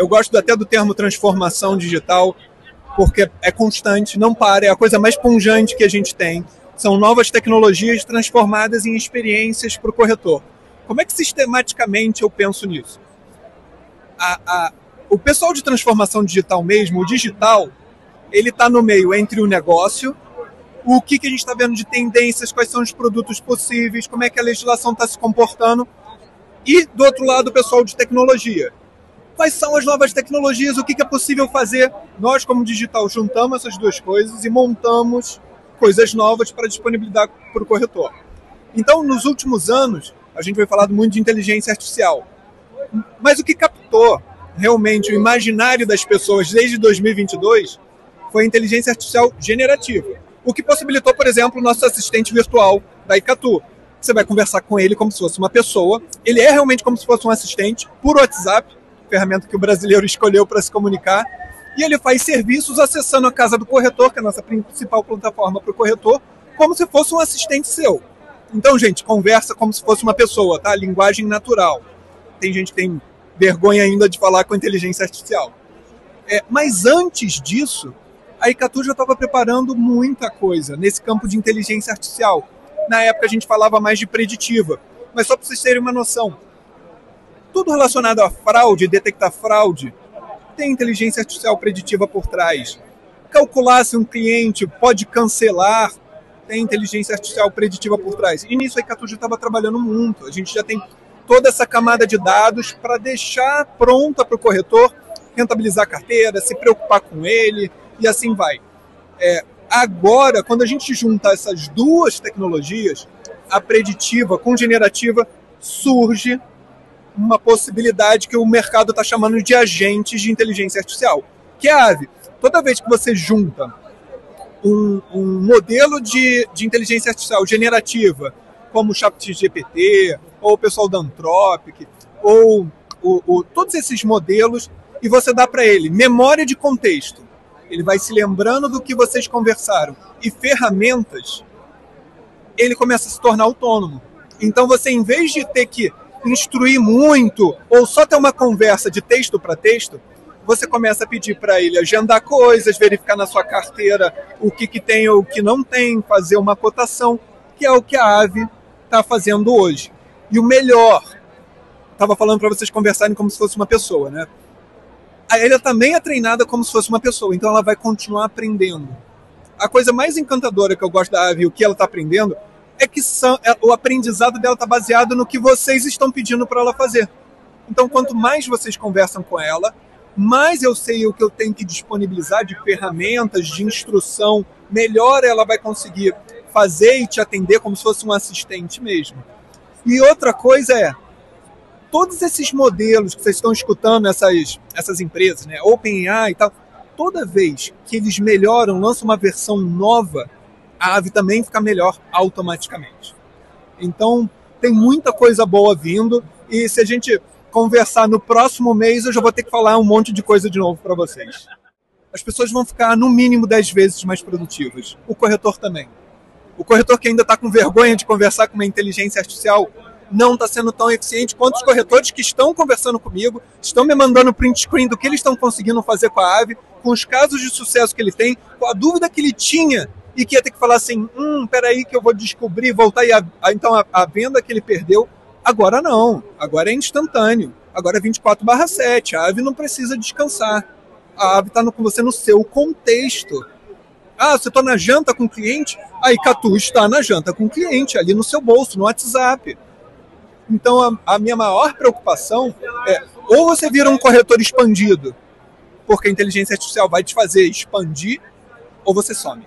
Eu gosto até do termo transformação digital, porque é constante, não para, é a coisa mais pungente que a gente tem. São novas tecnologias transformadas em experiências para o corretor. Como é que sistematicamente eu penso nisso? O pessoal de transformação digital mesmo, o digital, ele está no meio entre o negócio, o que a gente está vendo de tendências, quais são os produtos possíveis, como é que a legislação está se comportando, e do outro lado o pessoal de tecnologia. Quais são as novas tecnologias, o que é possível fazer? Nós, como digital, juntamos essas duas coisas e montamos coisas novas para disponibilizar para o corretor. Então, nos últimos anos, a gente vai falar muito de inteligência artificial. Mas o que captou realmente o imaginário das pessoas desde 2022 foi a inteligência artificial generativa. O que possibilitou, por exemplo, o nosso assistente virtual da Icatu. Você vai conversar com ele como se fosse uma pessoa. Ele é realmente como se fosse um assistente por WhatsApp, ferramenta que o brasileiro escolheu para se comunicar. E ele faz serviços acessando a casa do corretor, que é a nossa principal plataforma para o corretor, como se fosse um assistente seu. Então, gente, conversa como se fosse uma pessoa, tá? Linguagem natural. Tem gente que tem vergonha ainda de falar com inteligência artificial. Mas antes disso, a Icatu já estava preparando muita coisa nesse campo de inteligência artificial. Na época a gente falava mais de preditiva. Mas só para vocês terem uma noção, tudo relacionado a fraude, detectar fraude, tem inteligência artificial preditiva por trás. Calcular se um cliente pode cancelar, tem inteligência artificial preditiva por trás. E nisso a Icatu já estava trabalhando muito. A gente já tem toda essa camada de dados para deixar pronta para o corretor rentabilizar a carteira, se preocupar com ele e assim vai. Agora, quando a gente junta essas duas tecnologias, a preditiva com generativa, surge uma possibilidade que o mercado está chamando de agentes de inteligência artificial, que é a AVE. Toda vez que você junta um modelo de inteligência artificial generativa, como o ChatGPT, ou o pessoal da Anthropic, ou todos esses modelos, e você dá para ele memória de contexto, ele vai se lembrando do que vocês conversaram, e ferramentas, ele começa a se tornar autônomo. Então você, em vez de ter que instruir muito, ou só ter uma conversa de texto para texto, você começa a pedir para ele agendar coisas, verificar na sua carteira o que tem ou o que não tem, fazer uma cotação, que é o que a AVE está fazendo hoje. E o melhor, estava falando para vocês conversarem como se fosse uma pessoa, né? Ela também é treinada como se fosse uma pessoa, então ela vai continuar aprendendo. A coisa mais encantadora que eu gosto da AVE, o que ela está aprendendo, é que o aprendizado dela está baseado no que vocês estão pedindo para ela fazer. Então, quanto mais vocês conversam com ela, mais eu sei o que eu tenho que disponibilizar de ferramentas, de instrução, melhor ela vai conseguir fazer e te atender como se fosse um assistente mesmo. E outra coisa todos esses modelos que vocês estão escutando, essas empresas, né, OpenAI e tal, toda vez que eles melhoram, lançam uma versão nova, a AVE também fica melhor automaticamente. Então, tem muita coisa boa vindo, e se a gente conversar no próximo mês, eu já vou ter que falar um monte de coisa de novo para vocês. As pessoas vão ficar no mínimo 10 vezes mais produtivas. O corretor também. O corretor que ainda está com vergonha de conversar com uma inteligência artificial não está sendo tão eficiente quanto os corretores que estão conversando comigo, estão me mandando print screen do que eles estão conseguindo fazer com a AVE, com os casos de sucesso que ele tem, com a dúvida que ele tinha e que ia ter que falar assim, peraí que eu vou descobrir, voltar, e então a venda que ele perdeu, agora não, agora é instantâneo, agora é 24/7, a AVE não precisa descansar, a AVE está com você no seu contexto. Você está na janta com o cliente? A Icatu está na janta com o cliente, ali no seu bolso, no WhatsApp. Então a minha maior preocupação é, ou você vira um corretor expandido, porque a inteligência artificial vai te fazer expandir, ou você some.